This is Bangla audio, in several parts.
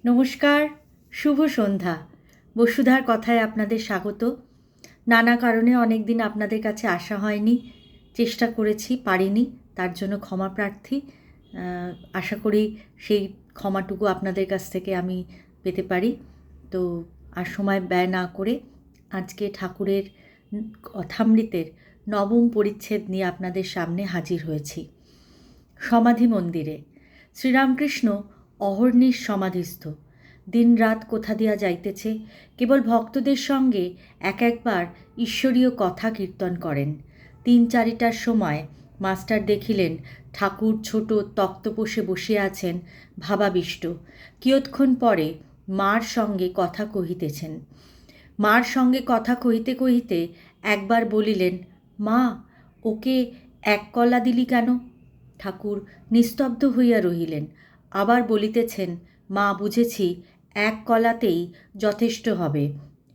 নমস্কার, শুভ সন্ধ্যা। বসুধার কথায় আপনাদের স্বাগত। নানা কারণে অনেক দিন আপনাদের কাছে আসা হয়নি, চেষ্টা করেছি, পারিনি, তার জন্য ক্ষমা প্রার্থী। আশা করি সেই ক্ষমাটুকু আপনাদের কাছ থেকে আমি পেতে পারি। তো আর সময় ব্যয় না করে আজকে ঠাকুরের কথামৃতের নবম পরিচ্ছেদ নিয়ে আপনাদের সামনে হাজির হয়েছি। সমাধি মন্দিরে শ্রীরামকৃষ্ণ অহর্নিশ সমাধিস্থ। দিন রাত কোথা দিয়া যাইতেছে, কেবল ভক্তদের সঙ্গে এক একবার ঈশ্বরীয় কথা কীর্তন করেন। 3-4টার সময় মাস্টার দেখিলেন ঠাকুর ছোট তক্তপোষে বসিয়া আছেন ভাবাবিষ্ট। কিয়ৎক্ষণ পরে মার সঙ্গে কথা কহিতেছেন। মার সঙ্গে কথা কহিতে কহিতে একবার বলিলেন, মা, ওকে এক কলা দিলি কেন? ঠাকুর নিস্তব্ধ হইয়া রহিলেন। আবার বলিতেছেন, মা, বুঝেছি, এক কলাতেই যথেষ্ট হবে,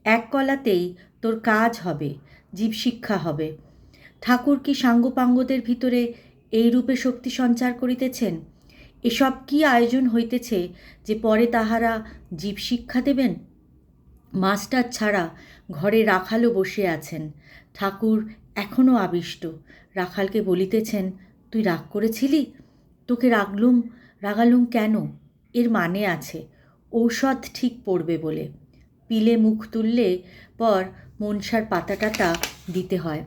এক কলাতেই তোর কাজ হবে, জীবশিক্ষা হবে। ঠাকুর কি সাঙ্গপাঙ্গদের ভিতরে এই রূপে শক্তি সঞ্চার করিতেছেন? এসব কি আয়োজন হইতেছে যে পরে তাহারা জীবশিক্ষা দেবেন? মাস্টার ছাড়া ঘরে রাখালও বসে আছেন। ঠাকুর এখনও আবিষ্ট। রাখালকে বলিতেছেন, তুই রাগ করেছিলি? তোকে রাগালুম কেন? এর মানে আছে, ঔষধ ঠিক পড়বে বলে। পিলে মুখ তুললে পর মনসার পাতাটাতা দিতে হয়।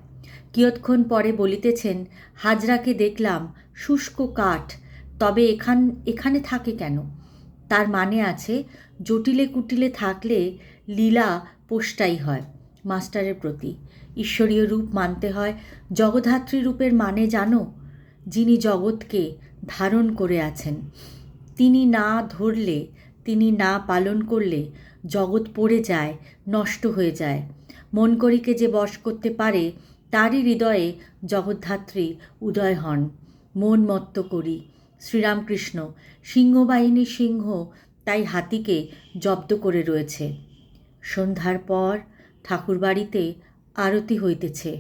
কিয়ৎক্ষণ পরে বলিতেছেন, হাজরাকে দেখলাম শুষ্ক কাঠ, তবে এখানে থাকে কেন? তার মানে আছে, জটিলে কুটিলে থাকলে লীলা পোষ্টাই হয়। মাস্টারের প্রতি ঈশ্বরীয় রূপ মানতে হয়। জগদ্ধাত্রী রূপের মানে জানো? যিনি জগৎকে ধারণ করে আছেন। তিনি না ধরলে, তিনি না পালন করলে জগৎ পড়ে যায়, নষ্ট হয়ে যায়। মনকরিকে যে বশ করতে পারে তারই হৃদয়ে জগদ্ধাত্রী উদয় হন। মন মত্ত করি শ্রীরামকৃষ্ণ সিংহবাহিনী সিংহ, তাই হাতিকে জব্দ করে রয়েছে। সন্ধ্যার পর ঠাকুরবাড়িতে আরতি হইতেছে।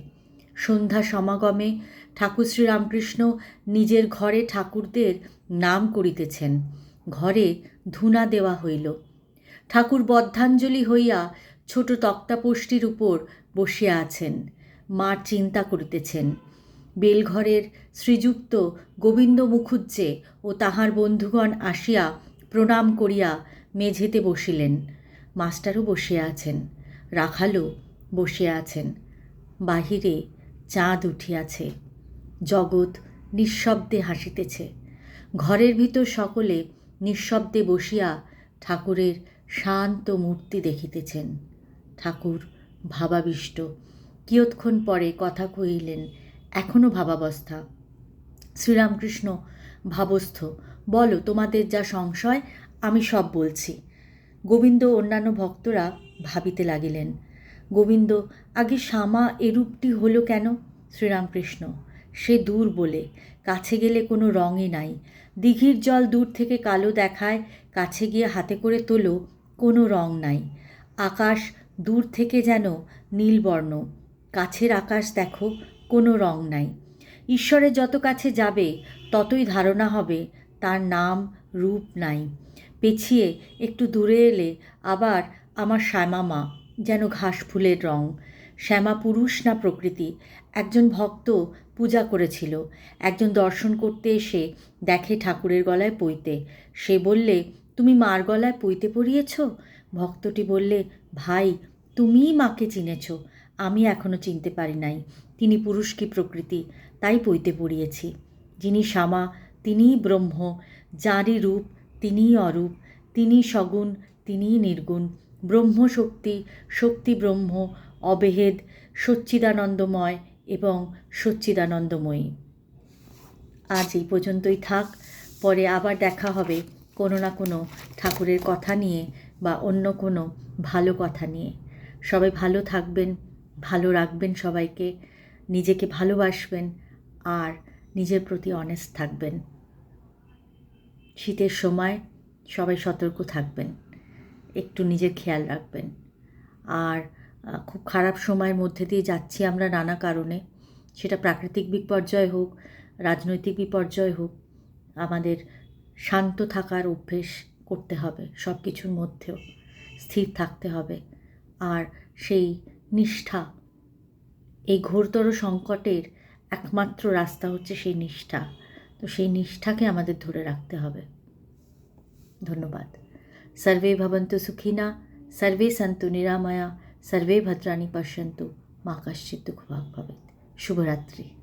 সন্ধ্যা সমাগমে ঠাকুর শ্রীরামকৃষ্ণ নিজের ঘরে ঠাকুরদের নাম করিতেছেন। ঘরে ধূনা দেওয়া হইল। ঠাকুর বদ্ধাঞ্জলি হইয়া ছোট তক্তাপোষ্টির উপর বসিয়া আছেন। মার চিন্তা করিতেছেন। বেলঘরের শ্রীযুক্ত গোবিন্দ মুখুজ্জে ও তাহার বন্ধুগণ আসিয়া প্রণাম করিয়া মেঝেতে বসিলেন। মাস্টারও বসিয়া আছেন, রাখালও বসিয়া আছেন। বাহিরে চাঁদ উঠিয়াছে। জগৎ নিঃশব্দে হাসিতেছে। ঘরের ভিতর সকলে নিঃশব্দে বসিয়া ঠাকুরের শান্ত মূর্তি দেখিতেছেন। ঠাকুর ভাবাবিষ্ট। কিয়ৎক্ষণ পরে কথা কহিলেন, এখনও ভাবাবস্থা। শ্রীরামকৃষ্ণ ভাবস্থ। বলো, তোমাদের যা সংশয় আমি সব বলছি। গোবিন্দ অন্যান্য ভক্তরা ভাবিতে লাগিলেন। গোবিন্দ, আগে শ্যামা এরূপটি হলো কেন? শ্রীরামকৃষ্ণ, সে দূর বলে, কাছে গেলে কোনো রঙই নাই। দিঘির জল দূর থেকে কালো দেখায়, কাছে গিয়ে হাতে করে তোলো, কোনো রং নাই। আকাশ দূর থেকে যেন নীলবর্ণ, কাছের আকাশ দেখো, কোনো রং নাই। ঈশ্বরের যত কাছে যাবে ততই ধারণা হবে তার নাম রূপ নাই। পেছিয়ে একটু দূরে এলে আবার আমার শ্যামা মা, যেন ঘাস ফুলের রং। শ্যামা পুরুষ না প্রকৃতি? একজন ভক্ত পূজা করেছিল। একজন দর্শন করতে এসে দেখে ঠাকুরের গলায় পৈতে। সে বললে, তুমি মার গলায় পৈতে পরিয়েছ? ভক্তটি বললে, ভাই, তুমিই মাকে চিনেছ, আমি এখনও চিনতে পারি নাই। তিনি পুরুষ কি প্রকৃতি, তাই পৈতে পরিয়েছি। যিনি শ্যামা তিনিই ব্রহ্ম, যাঁরই রূপ তিনিই অরূপ, তিনিই সগুণ, তিনিই নির্গুণ। ব্রহ্ম শক্তি, শক্তি ব্রহ্ম, অবেহেদ, সচ্চিদানন্দময় এবং সচ্চিদানন্দময়ী। আজ এই পর্যন্তই থাক। পরে আবার দেখা হবে কোনো না কোনো ঠাকুরের কথা নিয়ে বা অন্য কোনো ভালো কথা নিয়ে। সবাই ভালো থাকবেন, ভালো রাখবেন সবাইকে, নিজেকে ভালোবাসবেন আর নিজের প্রতি অনেস্ট থাকবেন। শীতের সময় সবাই সতর্ক থাকবেন, একটু নিজের খেয়াল রাখবেন। আর খুব খারাপ সময়ের মধ্যে দিয়ে যাচ্ছি আমরা নানা কারণে, সেটা প্রাকৃতিক বিপর্যয় হোক, রাজনৈতিক বিপর্যয় হোক। আমাদের শান্ত থাকার অভ্যেস করতে হবে, সব কিছুর মধ্যেও স্থির থাকতে হবে। আর সেই নিষ্ঠা, এই ঘোরতর সংকটের একমাত্র রাস্তা হচ্ছে সেই নিষ্ঠা। তো সেই নিষ্ঠাকে আমাদের ধরে রাখতে হবে। ধন্যবাদ। সর্বে ভবন্তু সুখিনা, সর্বে সন্তু নিরাময়া, সর্বে ভদ্রাণি পশ্যন্তু, মা কশ্চিৎ দুঃখভাগ্ ভবেৎ। শুভরাত্রি।